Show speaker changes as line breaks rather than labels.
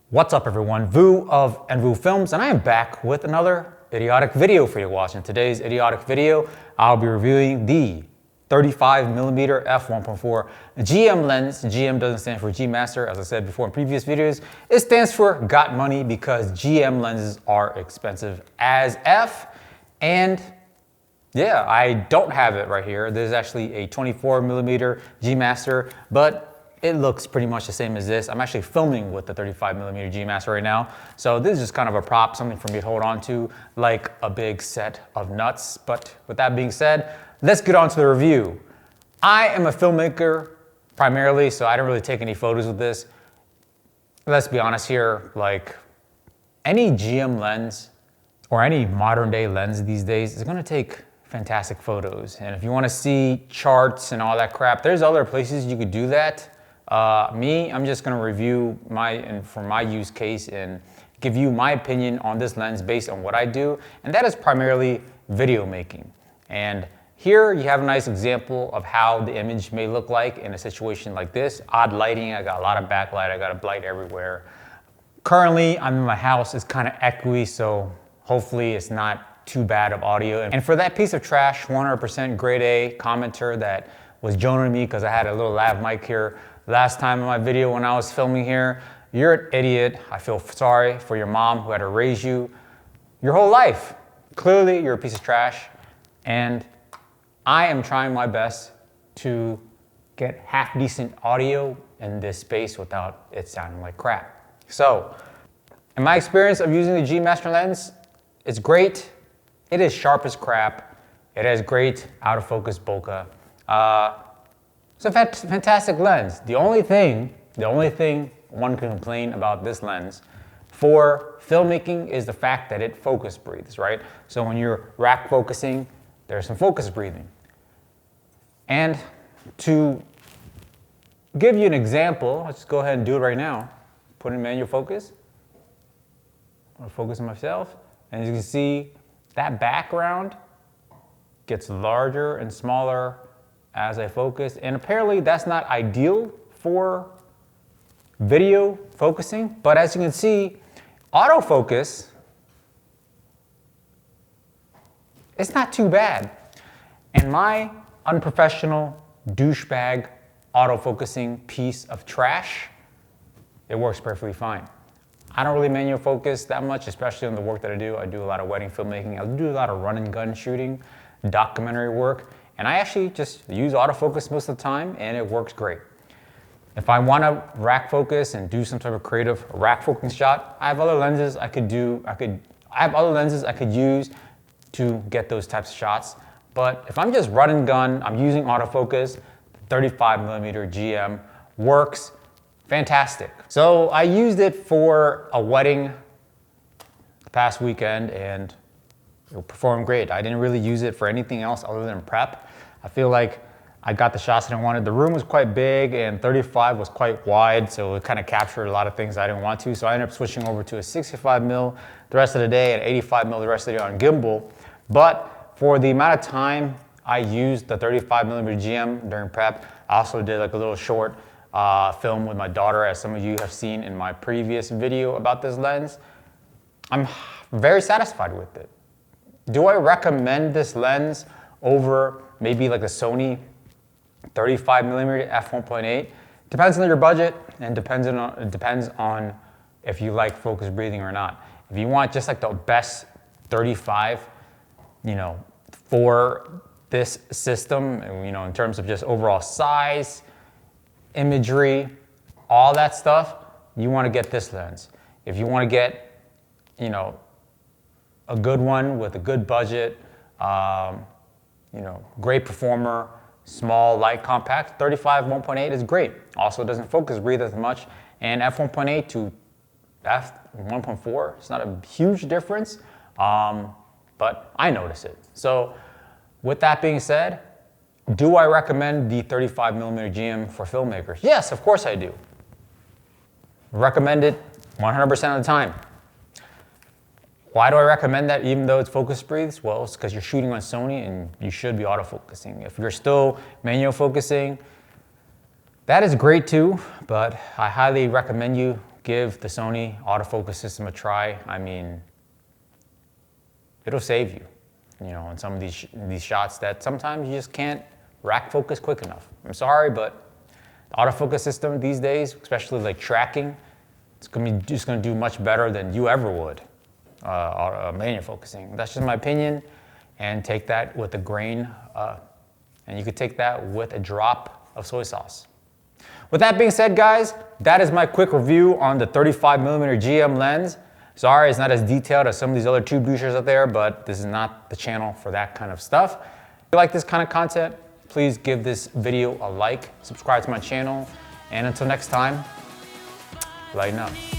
What's up everyone, Vu of Vu Films, and I am back with another idiotic video for you to watch. In today's idiotic video, I'll be reviewing the 35mm f1.4 GM lens. GM doesn't stand for G Master, as I said before in previous videos. It stands for got money because GM lenses are expensive as F. And yeah, I don't have it right here. There's actually a 24mm G Master, but it looks pretty much the same as this. I'm actually filming with the 35mm G Master right now. So this is just kind of a prop, something for me to hold on to like a big set of nuts. But with that being said, let's get on to the review. I am a filmmaker primarily, so I don't really take any photos with this. Let's be honest here, like any GM lens or any modern day lens these days is gonna take fantastic photos. And if you wanna see charts and all that crap, there's other places you could do that. I'm just gonna review for my use case and give you my opinion on this lens based on what I do, and that is primarily video making. And here you have a nice example of how the image may look like in a situation like this. Odd lighting, I got a lot of backlight, I got a light everywhere. Currently, I'm in my house, it's kind of echoey, so hopefully it's not too bad of audio. And for that piece of trash, 100% grade A commenter that was joning me because I had a little lav mic here last time in my video when I was filming here, you're an idiot. I feel sorry for your mom who had to raise you your whole life. Clearly, you're a piece of trash, and I am trying my best to get half decent audio in this space without it sounding like crap. So, in my experience of using the G Master lens, it's great. It is sharp as crap. It has great out of focus bokeh. It's a fantastic lens. The only thing one can complain about this lens for filmmaking is the fact that it focus breathes, right? So when you're rack focusing, there's some focus breathing. And to give you an example, let's just go ahead and do it right now. Put in manual focus. I'll focus on myself. And as you can see, that background gets larger and smaller as I focus. And apparently that's not ideal for video focusing, but as you can see, autofocus, it's not too bad. And my unprofessional douchebag autofocusing piece of trash, it works perfectly fine. I don't really manual focus that much, especially on the work that I do. I do a lot of wedding filmmaking. I do a lot of run and gun shooting, documentary work, and I actually just use autofocus most of the time, and it works great. If I want to rack focus and do some type of creative rack focusing shot, I have other lenses I could use to get those types of shots. But if I'm just run and gun, I'm using autofocus, 35mm GM works fantastic. So I used it for a wedding the past weekend and it performed great. I didn't really use it for anything else other than prep. I feel like I got the shots that I wanted. The room was quite big and 35 was quite wide, so it kind of captured a lot of things I didn't want to. So I ended up switching over to a 65mm the rest of the day and 85mm the rest of the day on gimbal. But for the amount of time I used the 35mm GM during prep, I also did like a little short film with my daughter, as some of you have seen in my previous video about this lens. I'm very satisfied with it. Do I recommend this lens over maybe like a Sony 35mm f1.8? Depends on your budget and depends on if you like focus breathing or not. If you want just like the best 35, for this system, in terms of just overall size, imagery, all that stuff, you want to get this lens. If you want to get, a good one with a good budget, great performer, small, light, compact, 35 1.8 is great. Also doesn't focus breathe as much, and f1.8 to f1.4, it's not a huge difference, but I notice it. So with that being said, do I recommend the 35mm GM for filmmakers? Yes, of course I do. Recommend it 100% of the time. Why do I recommend that even though it's focus breathes? Well, it's because you're shooting on Sony and you should be autofocusing. If you're still manual focusing, that is great too, but I highly recommend you give the Sony autofocus system a try. I mean, it'll save you, you know, in some of these shots that sometimes you just can't rack focus quick enough. I'm sorry, but the autofocus system these days, especially like tracking, it's just gonna do much better than you ever would manual focusing. That's just my opinion, and take that with a grain, and you could take that with a drop of soy sauce. With that being said, guys, that is my quick review on the 35mm GM lens. Sorry, it's not as detailed as some of these other tube boosters out there, but this is not the channel for that kind of stuff. If you like this kind of content, please give this video a like, subscribe to my channel, and until next time, lighten up.